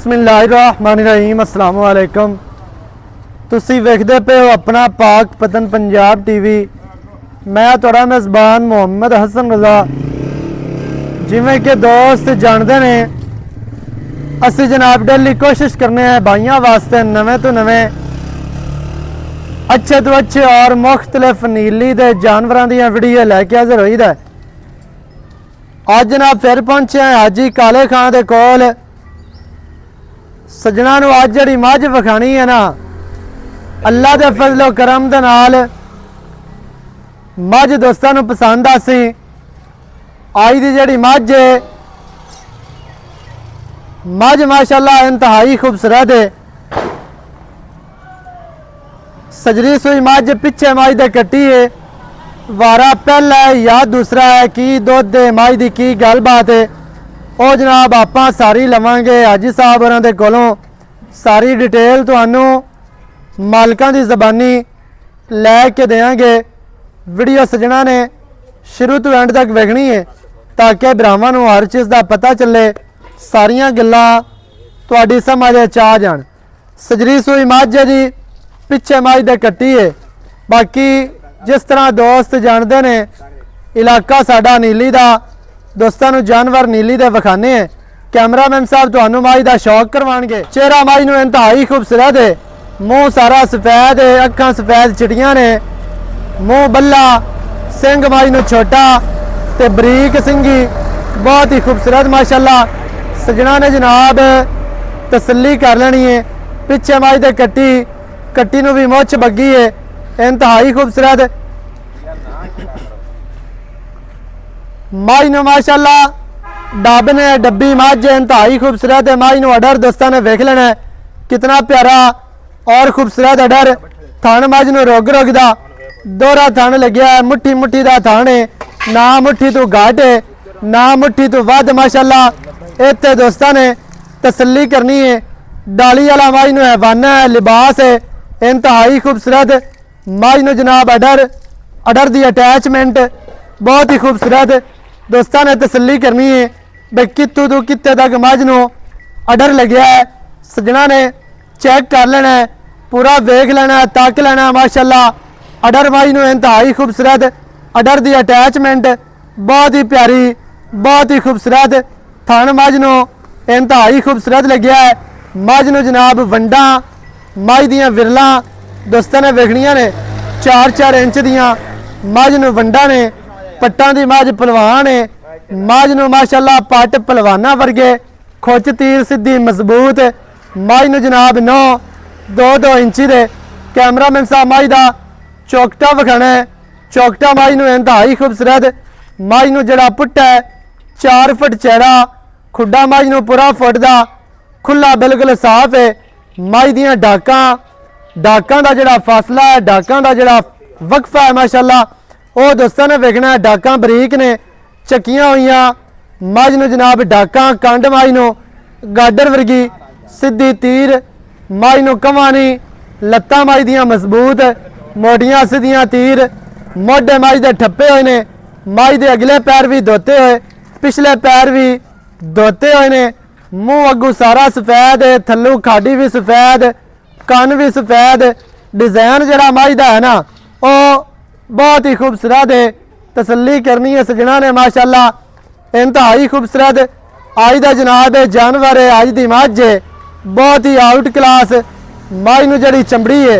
बिस्मिल्लाहिर्रहमानिर्रहीम अस्सलाम वालेकुम। तुसी वेखदे पे हो अपना पाक पतन पंजाब टीवी। मैं तुहाड़ा मेज़बान मोहम्मद हसन रज़ा। जिवें कि दोस्त जानते ने असी जनाब डेली कोशिश करने हैं भाइयों वास्ते नवे तो नवे अच्छे तो अच्छे और मुख्तलिफ नीली दे जानवरों दी वीडियो लैके हाजिर होई दा। अज जनाब फिर पहुंचे हैं हाजी काले खां दे कोल। सजना नूं अज जिहड़ी मझ विखाणी है ना, अल्लाह दे फजलो करम दे नाल मझ दोस्तां नूं पसंद आसी। अज दी जिहड़ी मझ है मझ माशाअल्लाह इंतहाई खूबसूरत है। सजरी सुई मझ पिछे मझ दे कट्टी है। वारा पहला है या दूसरा है, की दुध है मझ दी की गलबात है ਉਹ जनाब ਆਪਾਂ सारी लवांगे हाजी साहब होरां दे कोलों। सारी डिटेल तुहानू मालकां दी ज़बानी लैके देंगे। वीडियो सजना ने शुरू तो एंड तक वेखनी है ताकि भरावां नू हर चीज़ का पता चले, सारियां गल्लां तुहाडी समझ आ जाण। सजरी सूई मझ है जी, पिछे मझ दे कट्टी है। बाकी जिस तरह दोस्त जानते ने इलाका साडा नीली दा, दोस्तों जानवर नीली दे विखाने हैं। कैमरामैन साहब तुहानू मझ दा शौक करवाएंगे। चेहरा मझ नूं इंतहाई खूबसूरत है, मूँह सारा सफेद है, अखां सफेद चिटियां ने, मूँह बल्ला, सिंग मझ नूं छोटा ते बरीक सिंगी, बहुत ही खूबसूरत माशाअल्लाह। सजना ने जनाब तसल्ली कर लेनी है। पिछे मझ दे कट्टी, कट्टी नूं भी मुछ बग्गी है, इंतहाई खूबसूरत। मझ नूं माशाअल्लाह डब ने डब्बी मझ इंतहाई खूबसूरत है। मझ नूं अडर दोस्तों ने वेख लेना है कितना प्यारा और खूबसूरत अडर। थन मझ नूं रोग रोगदा दोहरा थन लग्या है, मुट्ठी मुट्ठी दा थन है, ना मुट्ठी तो घट है ना मुट्ठी तो वध माशाअल्लाह। इत्थे दोस्तों ने तसल्ली करनी है। डाली वाला मझ नूं हैवाना है, लिबास है, इंतहाई खूबसूरत। मझ नूं जनाब अडर, अडर दी अटैचमेंट बहुत ही खूबसूरत। दोस्तों ने तसल्ली करनी है भाई कितों तो कितने तक मझ नूं अडर लग्या है। सजना ने चेक कर लेना है, पूरा वेख लेना है, तक लेना है माशाअल्लाह। अडर मझ नूं इंतहाई खूबसूरत, अडर दी अटैचमेंट बहुत ही प्यारी, बहुत ही खूबसूरत। थन मझ नूं इंतहाई खूबसूरत लग्या है। मझ नूं जनाब वंडा मझ दियां विरलां दोस्तों ने वेखनियां ने, 4-4 इंच दियां मझ नूं वंडा ने। पट्टां दी मझ पलवान है। मझ नूं माशाअल्लाह पट पलवाना वर्गे, खुच तीर सीधी मजबूत। मझ नूं जनाब 9-2 इंची दे। कैमरामैन साहब मझ दा चौकटा विखाना है। चौकटा मझ नूं इंतहाई खूबसूरत। मझ नूं जिहड़ा पुट्टा है 4 फुट चौड़ा, खुड्डा मझ नूं पूरा फुट दा खुला बिल्कुल साफ है। मझ दियां डाकां, डाकां दा जिहड़ा फासला है, डाकां दा जिहड़ा वक्फा है माशाअल्लाह, वो दोस्तों ने वेखना है। डाकां बरीक ने, चक्कियां हुई मझ नूं जनाब डाकां, कंड मझ नूं गाडर वर्गी सीधी तीर, मझ नूं कवानी, लत्तां मझ दियां मजबूत, मोटियां सीधियां तीर, मोढे मझ दे ठप्पे हुए ने, मझ दे अगले पैर भी धोते हुए, पिछले पैर भी धोते हुए ने। मूँह अगू सारा सफेद है, थल्लू खाडी भी सफेद, कन भी सफेद। डिजाइन जरा मझ दा है ना वो बहुत ही खूबसूरत है। तसल्ली करनी है सजना ने माशाअल्लाह, इंतहाई खूबसूरत। अज दा जनाब जानवर है, अज दी मझ है बहुत ही आउट क्लास। मझ नूं जिहड़ी चमड़ी है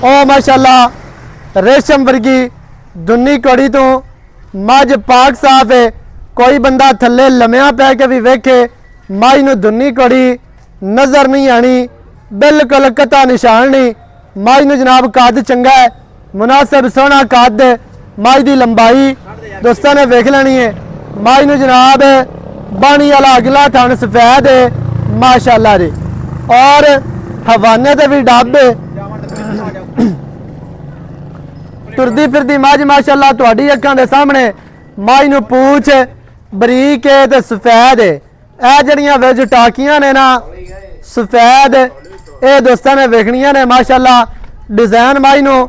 वो माशाअल्लाह रेशम वर्गी दुन्नी कौड़ी तो मझ पाक साफ है। कोई बंदा थल्ले लम्या पै के भी वेखे मझ नूं दुन्नी कौड़ी नज़र नहीं आनी, बिल्कुल कता निशान नहीं। मझ नूं जनाब कद चंगा है, मुनासिब सोहना कद। मझ दी लंबाई दोस्तों ने वेख लेनी है। मझ नूं जनाब बाणी वाला अगला थन सफेद है माशाअल्लाह जी, और हवाने ते भी डब है। तुरदी फिरदी मझ माशाअल्लाह तुहाडी अखां दे सामने। मझ नूं पूछ बरीक है ते सफेद है। यह जड़ियां विच टाकियां ने ना सफेद, ये दोस्तों ने वेखनियां ने माशाअल्लाह। डिजाइन मझ नूं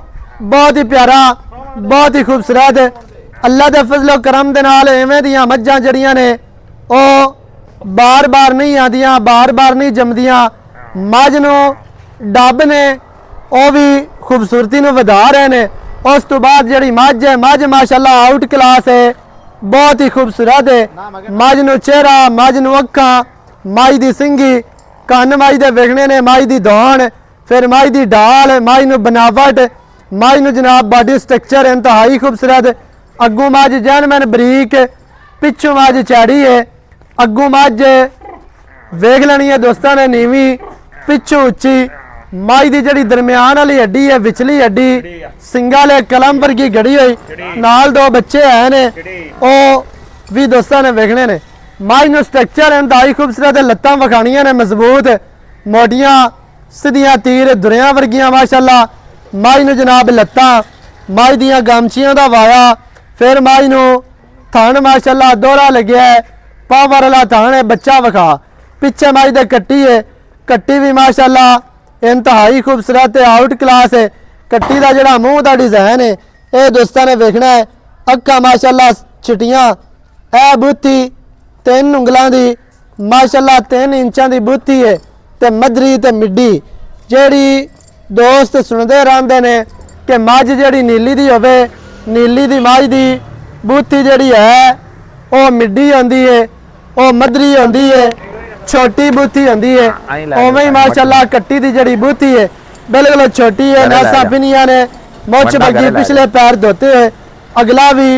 बहुत ही प्यारा, बहुत ही खूबसूरत। अल्लाह दे फजलो करम दे नाल इवें दियां मझां जड़ियां ने वो ਬਾਰ ਬਾਰ ਨਹੀਂ ਆਉਂਦੀਆਂ, ਬਾਰ ਬਾਰ ਨਹੀਂ ਜੰਮਦੀਆਂ। ਮੱਝ ਨੂੰ ਡੱਬ ਨੇ ਉਹ ਵੀ ਖੂਬਸੂਰਤੀ ਨੂੰ ਵਧਾ ਰਹੇ ਨੇ। ਉਸ ਤੋਂ ਬਾਅਦ ਜਿਹੜੀ ਮੱਝ ਹੈ, ਮੱਝ ਮਾਸ਼ਾਅੱਲਾ ਆਊਟ ਕਲਾਸ ਹੈ, ਬਹੁਤ ਹੀ ਖੂਬਸੂਰਤ ਹੈ। ਮੱਝ ਨੂੰ ਚਿਹਰਾ, ਮੱਝ ਨੂੰ ਅੱਖਾਂ, ਮੱਝ ਦੀ ਸਿੰਗੀ, ਕੰਨ ਮੱਝ ਦੇ ਵੇਖਣੇ ਨੇ, ਮੱਝ ਦੀ ਦੌਣ, ਫਿਰ ਮੱਝ ਦੀ ਢਾਲ, ਮੱਝ ਨੂੰ ਬਨਾਵਟ, ਮੱਝ ਨੂੰ ਜਨਾਬ ਬਾਡੀ ਸਟਰਕਚਰ ਇੰਤਹਾਈ ਖੂਬਸੂਰत। ਅੱਗੋਂ ਮੱਝ ਜੈਨਮਨ ਬਰੀਕ, ਪਿੱਛੋਂ ਮੱਝ ਚੈੜੀ ਹੈ। ਅੱਗੋਂ ਮੱਝ ਵੇਖ ਲੈਣੀ ਹੈ ਦੋਸਤਾਂ ਨੇ ਨੀਵੀਂ, ਪਿੱਛੋਂ ਉੱਚੀ। ਮੱਝ ਦੀ ਜਿਹੜੀ ਦਰਮਿਆਨ ਵਾਲੀ ਹੱਡੀ ਹੈ, ਵਿਚਲੀ ਹੱਡੀ ਸਿੰਗਾਂ ਵਾਲੇ ਕਲਮ ਵਰਗੀ ਗੜੀ ਹੋਈ, ਨਾਲ ਦੋ ਬੱਚੇ ਹੈ ਨੇ, ਉਹ ਵੀ ਦੋਸਤਾਂ ਨੇ ਵੇਖਣੇ ਨੇ। ਮੱਝ ਨੂੰ ਸਟਰਕਚਰ ਇੰਤਹਾਈ ਖੂਬਸੂਰਤ ਹੈ, ਲੱਤਾਂ ਵਿਖਾਣੀਆਂ ਨੇ ਮਜ਼ਬੂਤ, ਮੋਢੀਆਂ ਸਿੱਧੀਆਂ ਤੀਰ ਦੁਰਿਆਂ ਵਰਗੀਆਂ ਮਾਸ਼ਾਅੱਲਾ। ਮੱਝ ਨੂੰ ਜਨਾਬ ਲੱਤਾਂ, ਮੱਝ ਦੀਆਂ ਗਾਮਚੀਆਂ ਦਾ ਵਾਇਆ, ਫਿਰ ਮੱਝ ਨੂੰ ਥਣ ਮਾਸ਼ਾਅੱਲਾ ਦੋਹਰਾ ਲੱਗਿਆ ਹੈ, ਪਾਵਰ ਵਾਲਾ ਥਣ ਹੈ। ਬੱਚਾ ਵਿਖਾ, ਪਿੱਛੇ ਮੱਝ ਦੇ ਕੱਟੀ ਹੈ, ਕੱਟੀ ਵੀ ਮਾਸ਼ਾਅੱਲਾ ਇੰਤਹਾਈ ਖੂਬਸੂਰਤ ਹੈ, ਆਊਟ ਕਲਾਸ ਹੈ। ਕੱਟੀ ਦਾ ਜਿਹੜਾ ਮੂੰਹ ਦਾ ਡਿਜ਼ਾਈਨ ਹੈ ਇਹ ਦੋਸਤਾਂ ਨੇ ਵੇਖਣਾ ਹੈ। ਅੱਖਾਂ ਮਾਸ਼ਾਅੱਲਾ ਚਿੱਟੀਆਂ, ਇਹ ਬੂਥੀ 3 ਉਂਗਲਾਂ ਦੀ ਮਾਸ਼ਾਅੱਲਾ 3 ਇੰਚਾਂ ਦੀ ਬੂਥੀ ਹੈ, ਤੇ ਮਧਰੀ ਤੇ ਮਿੱਡੀ। ਜਿਹੜੀ ਦੋਸਤ ਸੁਣਦੇ ਰਹਿੰਦੇ ਨੇ ਕਿ ਮੱਝ ਜਿਹੜੀ ਨੀਲੀ ਦੀ ਹੋਵੇ, ਨੀਲੀ ਦੀ ਮੱਝ ਦੀ ਬੂਥੀ ਜਿਹੜੀ ਹੈ ਉਹ ਮਿੱਡੀ ਹੁੰਦੀ ਹੈ, ਉਹ ਮਧਰੀ ਹੁੰਦੀ ਹੈ, ਛੋਟੀ ਬੂਥੀ ਹੁੰਦੀ ਹੈ। ਉਵੇਂ ਹੀ ਮਾਸ਼ਾਅੱਲਾ ਕੱਟੀ ਦੀ ਜਿਹੜੀ ਬੂਥੀ ਹੈ ਬਿਲਕੁਲ ਛੋਟੀ ਹੈ, ਨਾਸਾਂ ਪਿਨੀਆਂ ਨੇ, ਮੁੱਛ ਬੱਗੀ, ਪਿਛਲੇ ਪੈਰ ਧੋਤੇ ਹੋਏ, ਅਗਲਾ ਵੀ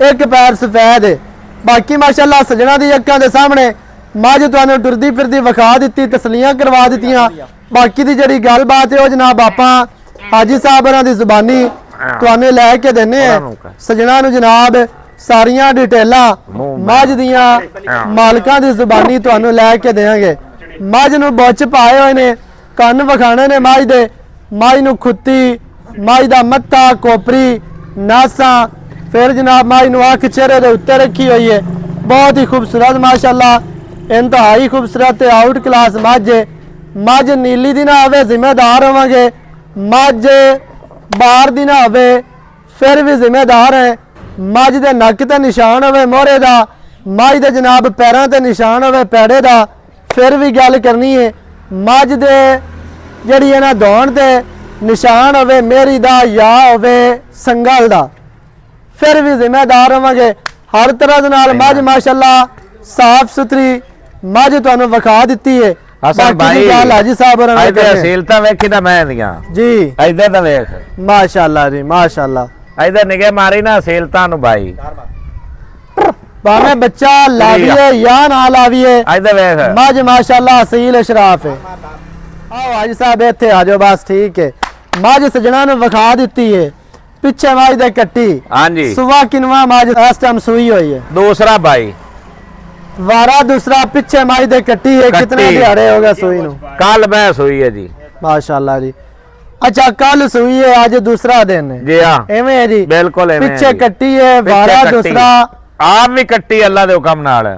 ਇੱਕ ਪੈਰ ਸਫੈਦ ਹੈ। ਬਾਕੀ ਮਾਸ਼ਾਅੱਲਾ ਸਜਣਾ ਦੀ ਅੱਖਾਂ ਦੇ ਸਾਹਮਣੇ ਮੱਝ ਤੁਹਾਨੂੰ ਟੁਰਦੀ ਫਿਰਦੀ ਵਿਖਾ ਦਿੱਤੀ, ਤਸਲੀਆਂ ਕਰਵਾ ਦਿੱਤੀਆਂ। ਬਾਕੀ ਦੀ ਜਿਹੜੀ ਗੱਲਬਾਤ ਹੈ ਉਹ ਜਨਾਬ ਆਪਾਂ ਹਾਜੀ ਸਾਹਿਬ ਹੋਰਾਂ ਦੀ ਜ਼ੁਬਾਨੀ ਤੁਹਾਨੂੰ ਲੈ ਕੇ ਦਿੰਨੇ ਆ। ਸਜਣਾ ਨੂੰ ਜਨਾਬ ਸਾਰੀਆਂ ਡਿਟੇਲਾਂ ਮੱਝ ਦੀਆਂ ਮਾਲਕਾਂ ਦੀ ਜ਼ੁਬਾਨੀ ਤੁਹਾਨੂੰ ਲੈ ਕੇ ਦੇਵਾਂਗੇ। ਮੱਝ ਨੂੰ ਬੁੱਚ ਪਾਏ ਹੋਏ ਨੇ, ਕੰਨ ਵਿਖਾਣੇ ਨੇ ਮੱਝ ਦੇ, ਮੱਝ ਨੂੰ ਖੁੱਤੀ, ਮੱਝ ਦਾ ਮੱਥਾ, ਕੋਪਰੀ, ਨਾਸਾਂ, ਫਿਰ ਜਨਾਬ ਮੱਝ ਨੂੰ ਅੱਖ ਚਿਹਰੇ ਦੇ ਉੱਤੇ ਰੱਖੀ ਹੋਈ ਹੈ, ਬਹੁਤ ਹੀ ਖੂਬਸੂਰਤ ਮਾਸ਼ਾਅੱਲਾ ਇੰਤਹਾਈ ਖੂਬਸੂਰਤ ਤੇ ਆਊਟ ਕਲਾਸ ਮੱਝ ਹੈ। ਮੱਝ ਨੀਲੀ ਦੀ ਨਾ ਹੋਵੇ ਜ਼ਿੰਮੇਦਾਰ ਹੋਵਾਂਗੇ, ਮੱਝ ਬਾਹਰ ਦੀ ਨਾ ਹੋਵੇ ਫਿਰ ਵੀ ਜ਼ਿੰਮੇਦਾਰ ਹੈ। ਮੱਝ ਦੇ ਨੱਕ ਤੇ ਨਿਸ਼ਾਨ ਹੋਵੇ ਮੋਹਰੇ ਦਾ, ਮੱਝ ਦੇ ਜਨਾਬ ਪੈਰਾਂ ਤੇ ਨਿਸ਼ਾਨ ਹੋਵੇ ਪੈੜੇ ਦਾ, ਫਿਰ ਵੀ ਗੱਲ ਕਰਨੀ ਹੈ। ਮੱਝ ਦੇ ਜਿਹੜੀ ਇਹਨਾਂ ਦੌਣ ਤੇ ਨਿਸ਼ਾਨ ਹੋਵੇ ਮੇਰੀ ਦਾ ਜਾਂ ਹੋਵੇ ਸੰਗਲ ਦਾ, ਫਿਰ ਵੀ ਜ਼ਿੰਮੇਦਾਰ ਹੋਵਾਂਗੇ। ਹਰ ਤਰ੍ਹਾਂ ਦੇ ਨਾਲ ਮੱਝ ਮਾਸ਼ਾਅੱਲਾ ਸਾਫ ਸੁਥਰੀ ਮੱਝ ਤੁਹਾਨੂੰ ਵਿਖਾ ਦਿੱਤੀ ਹੈ। ਅਸਲ ਭਾਈ ਗੱਲ ਹਾਜੀ ਸਾਹਿਬ ਹੋਰਾਂ ਨੇ ਇਹਦੇ ਅਸੀਲਤਾਂ ਵੇਖੀ ਨਾ ਮੈਂ ਦੀਆਂ ਜੀ, ਇੱਧਰ ਤਾਂ ਵੇਖ ਮਾਸ਼ਾਅੱਲਾ ਜੀ ਮਾਸ਼ਾਅੱਲਾ। ਇੱਧਰ ਨਿਗੇ ਮਾਰੀ ਨਾ ਅਸੀਲਤਾਂ ਨੂੰ ਭਾਈ, ਭਾਵੇਂ ਬੱਚਾ ਲਾਵੀਏ ਜਾਂ ਨਾ ਲਾਵੀਏ, ਇੱਧਰ ਵੇਖ ਮੱਝ ਮਾਸ਼ਾਅੱਲਾ ਅਸੀਲ ਇਸ਼ਰਾਫ ਹੈ। ਆਓ ਹਾਜੀ ਸਾਹਿਬ ਇੱਥੇ ਆ ਜਾਓ, ਬਸ ਠੀਕ ਹੈ। ਮੱਝ ਸਜਣਾ ਨੂੰ ਵਿਖਾ ਦਿੱਤੀ ਹੈ, ਪਿੱਛੇ ਮੱਝ ਦੇ ਕੱਟੀ, ਹਾਂਜੀ ਸੁਵਾ ਕਿਨਵਾ ਮੱਝ ਇਸ ਟਾਈਮ ਸੂਈ ਹੋਈ ਹੈ। ਦੂਸਰਾ ਭਾਈ ਵਾਰਾ ਦੂਸਰਾ ਪਿੱਛੇ ਮੱਝ ਦੇ ਕੱਟੀ ਹੈ। ਕਿਤਨੇ ਦਿਹਾੜੇ ਹੋ ਗਏ ਸੂਈ ਨੂੰ? ਕੱਲ ਮੈਂ ਸੂਈ ਹੈ ਜੀ ਮਾਸ਼ਾਅੱਲਾ ਜੀ। ਅੱਛਾ ਕੱਲ ਸੂਈ ਹੈ, ਅੱਜ ਦੂਸਰਾ ਦਿਨ ਹੈ ਜੀ? ਹਾਂ ਐਵੇਂ ਹੈ ਜੀ, ਬਿਲਕੁਲ ਐਵੇਂ ਪਿੱਛੇ ਕੱਟੀ ਹੈ, ਵਾਰਾ ਦੂਸਰਾ, ਆਪ ਵੀ ਕੱਟੀ ਅੱਲਾ ਦੇ ਹੁਕਮ ਨਾਲ।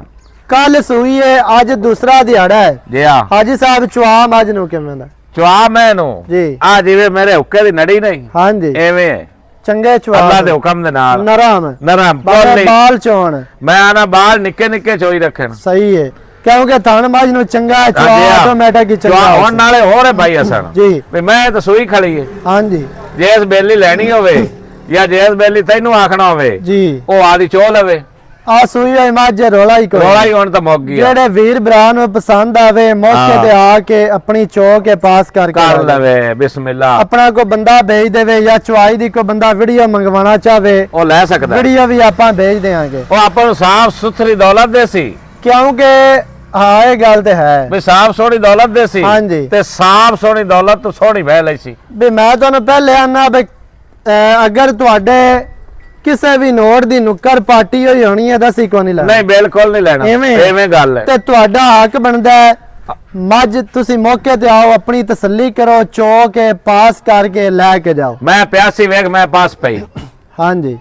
ਕੱਲ ਸੂਈ ਹੈ, ਅੱਜ ਦੂਸਰਾ ਦਿਹਾੜਾ ਹੈ ਜੀ ਹਾਂ ਹਾਜੀ ਸਾਹਿਬ। ਚੁਆ ਮੱਝ ਨੂੰ ਕਿਵੇਂ ਦਾ? ਚੁਆ ਮੈਨੂੰ ਜੀ ਆ ਜਿਵੇਂ ਮੇਰੇ ਹੁੱਕੇ ਦੀ ਨੜੀ ਨਹੀਂ, ਹਾਂਜੀ ਐਵੇਂ ਹੈ ਚੰਗੇ ਚੁਆ, ਅੱਲਾ ਦੇ ਹੁਕਮ ਦੇ ਨਾਲ ਨਰਮ ਨਰਮ ਬਾਲ ਚੋਣ। ਮੈਂ ਆਣਾ ਬਾਲ ਨਿੱਕੇ ਨਿੱਕੇ ਚੋਈ ਰੱਖਣ, ਸਹੀ ਹੈ, ਕਿਉਂਕਿ ਥਣ ਮੱਝ ਨੂੰ ਚੰਗਾ ਚੁਆ ਆਟੋਮੈਟਿਕ ਹੀ ਚੰਗਾ ਹੋਣ ਨਾਲੇ ਹੋਰ ਹੈ ਭਾਈ ਅਸਣ ਜੀ। ਵੀ ਮੈਂ ਤਾਂ ਸੂਈ ਖੜੀ ਹੈ, ਹਾਂਜੀ ਜੇ ਇਸ ਬੇਲੀ ਲੈਣੀ ਹੋਵੇ ਜਾਂ ਜੇ ਇਸ ਬੇਲੀ ਤੈਨੂੰ ਆਖਣਾ ਹੋਵੇ ਜੀ, ਉਹ ਆਦੀ ਚੋ ਲਵੇ। ਆ ਸੂਈ ਹੋਈ ਮੱਝ ਰੋਲਾ ਹੀ ਕੋਈ, ਰੋਲਾ ਹੀ ਹੁਣ ਤਾਂ ਮੁੱਕ ਗਿਆ। ਜਿਹੜੇ ਵੀਰ ਭਰਾ ਨੂੰ ਪਸੰਦ ਆਵੇ ਮੌਕੇ ਤੇ ਆ ਕੇ ਆਪਣੀ ਚੋ ਕੇ ਪਾਸ ਕਰਕੇ ਕਰ ਲਵੇ ਬਿਸਮਿਲ੍ਲਾ। ਆਪਣਾ ਕੋਈ ਬੰਦਾ ਭੇਜ ਦੇਵੇ ਜਾਂ ਚੁਆਈ ਦੀ ਕੋਈ ਬੰਦਾ ਵੀਡੀਓ ਮੰਗਵਾਉਣਾ ਚਾਹਵੇ ਉਹ ਲੈ ਸਕਦਾ, ਵੀਡੀਓ ਵੀ ਆਪਾਂ ਭੇਜ ਦੇਵਾਂਗੇ। ਉਹ ਆਪਾਂ ਨੂੰ ਸਾਫ ਸੁਥਰੀ ਦੌਲਤ ਦੇ ਸੀ, ਕਿਉਂਕਿ ਹਾਂ ਇਹ ਗੱਲ ਤੇ ਹੈ ਵੀ ਸਾਫ ਸੋਹਣੀ ਦੌਲਤ ਦੇ ਸੀ, ਹਾਂਜੀ। ਤੇ ਸਾਫ ਸੋਹਣੀ ਦੌਲਤ ਤੋਂ ਸੋਹਣੀ ਵਹਿ ਲਈ ਸੀ। ਵੀ ਮੈਂ ਤੁਹਾਨੂੰ ਪਹਿਲੇ ਆਨਾ ਵੀ ਅਗਰ ਤੁਹਾਡੇ ਕਿਸੇ ਵੀ ਨੋਟ ਦੀ ਨੁੱਕਰ ਪਾਟੀ ਹੋਈ ਹੋਣੀ ਹੈ ਤਾਂ ਅਸੀਂ ਕੋਈ ਨਹੀਂ ਲੈਣਾ। ਨਹੀਂ ਬਿਲਕੁਲ ਨਹੀਂ ਲੈਣਾ, ਐਵੇਂ ਗੱਲ ਹੈ। ਤੇ ਤੁਹਾਡਾ ਹੱਕ ਬਣਦਾ ਹੈ ਮੱਝ ਤੁਸੀਂ ਮੌਕੇ ਤੇ ਆਓ, ਆਪਣੀ ਤਸੱਲੀ ਕਰੋ, ਚੋ ਕੇ ਪਾਸ ਕਰਕੇ ਲੈ ਕੇ ਜਾਓ। ਮੈਂ ਪਿਆਸੀ ਵੇਖ ਮੈਂ ਪਾਸ ਪਈ। ਹਾਂਜੀ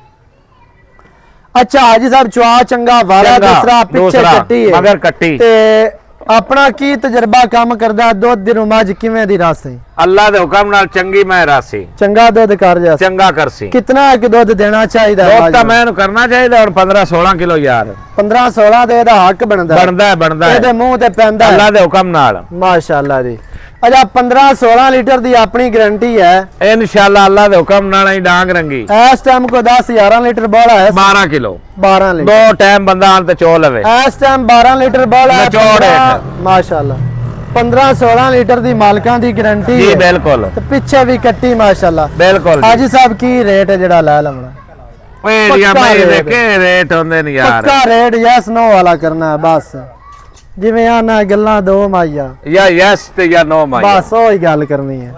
ਅੱਛਾ ਹਾਜੀ ਸਾਹਿਬ, ਚੁਆ ਚੰਗਾ ਵਾਰਾ ਦੂਸਰਾ ਪਿੱਛੇ ਕੱਟੀ ਹੈ ਮਗਰ ਕੱਟੀ। ਤੇ ਆਪਣਾ ਕੀ ਤਜਰਬਾ ਕੰਮ ਕਰਦਾ? ਦੁੱਧ ਦੀ ਮੱਝ ਕਿਵੇਂ ਦੀ ਰਸ ਹੈ? ਅੱਲਾ ਦੇ ਹੁਕਮ ਨਾਲ ਚੰਗੀ ਮੈਂ ਰਾਸੀ ਚੰਗਾ ਦੁੱਧ ਕਰ ਜਾ ਚੰਗਾ ਕਰਸੀ ਕਿੰਨਾ ਕਿ ਦੁੱਧ ਦੇਣਾ ਚਾਹੀਦਾ ਹੈ ਦੁੱਧ ਤਾਂ ਮੈਂ ਇਹਨੂੰ ਕਰਨਾ ਚਾਹੀਦਾ ਹੁਣ 15-16 ਕਿਲੋ ਯਾਰ 15-16 ਤੇ ਇਹਦਾ ਹੱਕ ਬਣਦਾ ਬਣਦਾ ਹੈ ਇਹਦੇ ਮੂੰਹ ਤੇ ਪੈਂਦਾ ਅੱਲਾ ਦੇ ਹੁਕਮ ਨਾਲ ਮਾਸ਼ਾਅੱਲਾ ਜੀ ਅੱਛਾ 15-16 ਲੀਟਰ ਦੀ ਆਪਣੀ ਗਾਰੰਟੀ ਹੈ ਇਨਸ਼ਾਅੱਲਾ ਅੱਲਾ ਦੇ ਹੁਕਮ ਨਾਲ ਹੀ ਡਾਂਗ ਰੰਗੀ ਇਸ ਟਾਈਮ ਕੋ 10-11 ਲੀਟਰ ਬੋਲਾ ਹੈ 12 ਕਿਲੋ 12 ਲੀਟਰ ਦੋ ਟਾਈਮ ਬੰਦਾ ਆਣ ਤੇ ਚੋ ਲਵੇ ਇਸ ਟਾਈਮ 12 ਲੀਟਰ ਬੋਲਾ ਹੈ ਨਿਚੋੜ ਹੈ। ਮਾਸ਼ਾਅੱਲਾ 15-16 ਲੀਟਰ ਦੀ ਮਾਲਕਾਂ ਦੀ ਗਾਰੰਟੀ ਜੀ ਹੈ ਬਿਲਕੁਲ ਤੇ ਪਿੱਛੇ ਵੀ ਕੱਟੀ ਮਾਸ਼ਾਅੱਲਾ ਬਿਲਕੁਲ ਹਾਜੀ ਸਾਹਿਬ ਕੀ ਰੇਟ ਹੈ ਜਿਹੜਾ ਲੈ ਲਵਣਾ ਓਏ ਰੀਆ ਪੱਕਾ ਮੈਂ ਰੇਟ। ਦੇਖੇ ਰੇਟ ਹੁੰਦੇ ਨੇ ਯਾਰ ਪੱਕਾ ਰੇਟ ਯੈਸ ਨੋ ਵਾਲਾ ਕਰਨਾ ਹੈ ਬਸ ਜਿਵੇਂ ਆ ਨਾ ਗੱਲਾਂ ਦੋ ਮਾਈਆ ਜਾਂ ਯੈਸ ਤੇ ਜਾਂ ਨੋ ਮਾਈ ਬਸ ਉਹੀ ਗੱਲ ਕਰਨੀ ਹੈ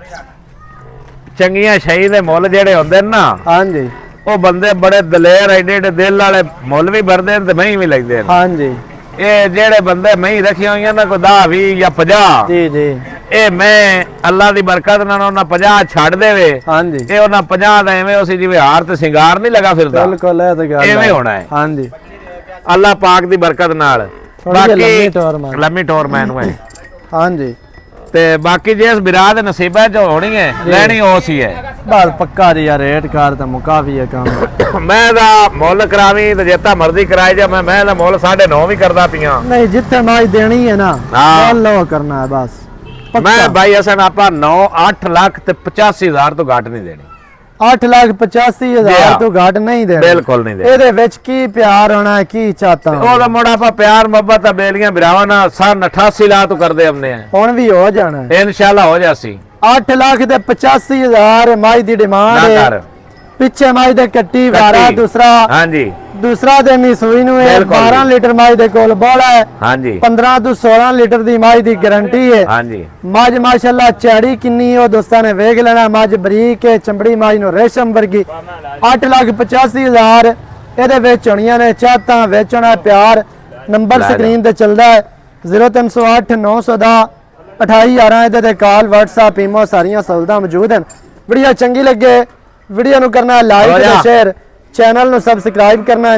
ਚੰਗੀਆਂ ਸ਼ਹੀ ਦੇ ਮੁੱਲ ਜਿਹੜੇ ਹੁੰਦੇ ਨੇ ਨਾ ਹਾਂਜੀ ਉਹ ਬੰਦੇ ਬੜੇ ਦਲੇਰ ਐਡੇ ਐਡੇ ਦਿਲ ਵਾਲੇ ਮੁੱਲ ਵੀ ਭਰਦੇ ਨੇ ਤੇ ਮਹੀਂ ਵੀ ਲੈਂਦੇ ਨੇ ਹਾਂਜੀ ਇਹ ਜਿਹੜੇ ਬੰਦੇ ਮਹੀਂ ਰੱਖੀਆਂ ਹੋਈਆਂ ਨਾ ਕੋਈ 10 20 ਜਾਂ 50 ਜੀ ਜੀ ਇਹ ਮੈਂ ਅੱਲਾ ਦੀ ਬਰਕਤ ਨਾਲ ਉਹਨਾਂ 50 ਛੱਡ ਦੇਵੇ ਹਾਂਜੀ ਇਹ ਉਹਨਾਂ 50 ਦਾ ਐਵੇਂ ਉਸੇ ਜਿਵੇਂ ਹਾਰ ਤੇ ਸ਼ਿੰਗਾਰ ਨਹੀਂ ਲਗਾ ਫਿਰਦਾ ਬਿਲਕੁਲ ਇਹ ਤਾਂ ਗੱਲ ਐਵੇਂ ਹੋਣਾ ਹੈ ਹਾਂਜੀ ਅੱਲਾ ਪਾਕ ਦੀ ਬਰਕਤ ਨਾਲ ਥੋੜ੍ਹੀ ਜਿਹੀ ਲੰਮੀ ਬਾਕੀ ਟੌਰ ਮਾਰ। ਲੰਮੀ ਟੌਰ ਮੈਨੂੰ ਹੈ ਹਾਂਜੀ ਤੇ ਬਾਕੀ ਜੇ ਇਸ ਬਿਰਾ ਦੇ ਨਸੀਬਾਂ ਚ ਹੋਣੀ ਹੈ ਲੈਣੀ ਉਸ ਹੀ ਹੈ ਬਸ ਪੱਕਾ ਜੀ ਯਾਰ ਰੇਟ ਕਾਰ ਤਾਂ ਮੁਕਾ ਵੀ ਹੈ ਕੰਮ ਮੈਂ ਦਾ ਮੁੱਲ ਕਰਾਵੀ ਤੇ ਜਿੱਤਾ ਮਰਜ਼ੀ ਕਰਾਏ ਜਾ ਮੈਂ ਦਾ ਮੁੱਲ 9.5 ਵੀ ਕਰਦਾ ਪੀਆਂ ਨਹੀਂ ਜਿੱਥੇ ਮਾਈ ਦੇਣੀ ਹੈ ਨਾ ਹਾਂ। ਉਹ ਲੋ ਕਰਨਾ ਹੈ ਬਸ ਮੈਂ ਭਾਈ ਅਸਨ ਆਪਾਂ 8 ਲੱਖ ਤੇ 85,000 ਤੋਂ ਘੱਟ ਨਹੀਂ ਦੇਣੀ 8,85,000 ਤੋਂ ਘੱਟ ਨਹੀਂ ਦੇਣਾ ਬਿਲਕੁਲ ਨਹੀਂ ਦੇਣੀ ਇਹਦੇ ਵਿੱਚ ਕੀ ਪਿਆਰ ਹੋਣਾ ਹੈ, ਕੀ ਚਾਹਤਾ ਉਹਦਾ ਮੁੰਡਾ ਆਪਾਂ ਪਿਆਰ ਮੁਹੱਬਤ ਬੇਲੀਆਂ ਬਿਰਾਵਾਂ ਨਾਲ 88 ਲੱਖ ਤੋਂ ਕਰਦੇ ਹਮਨੇ ਹੁਣ ਵੀ ਹੋ ਜਾਣਾ ਹੈ। ਇਨਸ਼ਾਅੱਲਾ ਹੋ ਜਾਸੀ 8 ਲੱਖ ਤੇ 85,000 ਮਾਈ ਦੀ ਡਿਮਾਂਡ ਨਾ ਹੈ ਕਰ ਪਿੱਛੇ ਮਾਈ ਦੇ ਕੱਟੀ ਵਾਰਾ ਹਾਂਜੀ ਦੂਸਰਾ ਦੇ ਸੂਈ ਨੂੰ ਇਹ ਬਿਲਕੁਲ 12 ਲੀਟਰ ਮਾਈ ਦੇ ਕੋਲ ਬੋਲਾ ਹੈ ਹਾਂਜੀ 15 ਤੋਂ 16 ਲੀਟਰ ਦੀ ਮਾਈ ਦੀ ਗਾਰੰਟੀ ਹੈ ਹਾਂਜੀ ਮੱਝ ਮਾਸ਼ਾਅੱਲਾ ਚੜੀ ਕਿੰਨੀ ਉਹ ਦੋਸਤਾਂ ਨੇ ਵੇਖ ਲੈਣਾ ਮੱਝ ਬਰੀਕ ਹੈ ਚਮੜੀ ਮਾਈ ਨੂੰ ਰੇਸ਼ਮ ਵਰਗੀ 8,85,000 ਇਹਦੇ ਵਿੱਚ ਹੋਣੀਆਂ ਨੇ ਚਾਹਤਾਂ ਵਿੱਚ ਹੋਣਾ ਪਿਆਰ ਨੰਬਰ ਲੈ ਸਕਰੀਨ ਤੇ ਚੱਲਦਾ ਹੈ 0308 910 2811 ਇਹਦੇ ਤੇ ਕਾਲ WhatsApp ਈਮੋ ਸਾਰੀਆਂ ਸਹੂਲਤਾਂ ਮੌਜੂਦ ਹਨ ਵੀਡੀਓ ਚੰਗੀ ਲੱਗੇ ਵੀਡੀਓ ਨੂੰ ਕਰਨਾ ਲਾਈਕ ਹੋ ਤੇ ਜਾ। ਸ਼ੇਅਰ ਚੈਨਲ ਨੂੰ ਸਬਸਕ੍ਰਾਈਬ ਕਰਨਾ